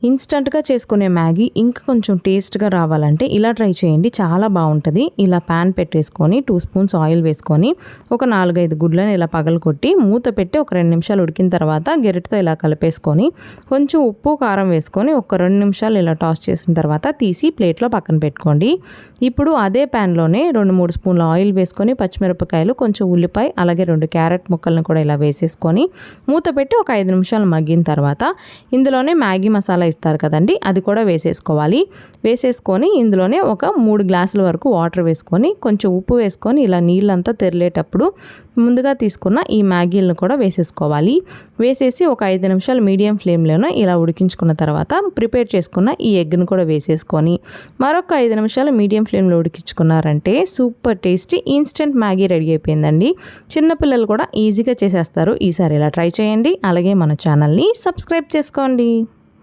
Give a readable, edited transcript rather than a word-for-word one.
ఇన్స్టంట్‌గా చేసుకునే మ్యాగీ ఇంకా కొంచెం టేస్ట్‌గా రావాలంటే ఇలా ట్రై చేయండి. చాలా బావుంటది. ఇలా పాన్ పెట్టేసుకొని 2 స్పూన్స్ ఆయిల్ వేసుకొని ఒక 4, 5 గుడ్లను ఇలా పగలగొట్టి మూత పెట్టి ఒక 2 నిమిషాలు ఉడికిన తర్వాత గెరిటతో ఇలా కలిపేసుకొని కొంచెం ఉప్పు, కారం వేసుకొని ఒక 2 నిమిషాలు ఇలా టాస్ చేసిన తర్వాత తీసి ప్లేట్‌లో పక్కన పెట్టుకోండి. ఇప్పుడు అదే పాన్‌లోనే 2, 3 స్పూన్ల ఆయిల్ వేసుకొని పచ్చిమిరపకాయలు, కొంచెం ఉల్లిపాయ, అలాగే 2 క్యారెట్ ముక్కలను కూడా ఇలా వేసేసుకొని మూత పెట్టి ఒక 5 నిమిషాలు మగ్గిన తర్వాత ఇందులోనే మ్యాగీ మసాలా ఇస్తారు కదండి, అది కూడా వేసేసుకోవాలి. వేసేసుకొని ఇందులోనే ఒక 3 గ్లాసుల వరకు వాటర్ వేసుకొని కొంచెం ఉప్పు వేసుకొని ఇలా నీళ్ళంతా తెరిలేటప్పుడు ముందుగా తీసుకున్న ఈ మ్యాగీలను కూడా వేసేసుకోవాలి. వేసేసి ఒక 5 నిమిషాలు మీడియం ఫ్లేమ్లోనే ఇలా ఉడికించుకున్న తర్వాత ప్రిపేర్ చేసుకున్న ఈ ఎగ్ను కూడా వేసేసుకొని మరొక 5 నిమిషాలు మీడియం ఫ్లేమ్లో ఉడికించుకున్నారంటే super tasty instant Maggi ready అయిపోయిందండి. చిన్నపిల్లలు కూడా ఈజీగా చేసేస్తారు. ఈసారి ఇలా ట్రై చేయండి. అలాగే మన ఛానల్ని సబ్స్క్రైబ్ చేసుకోండి.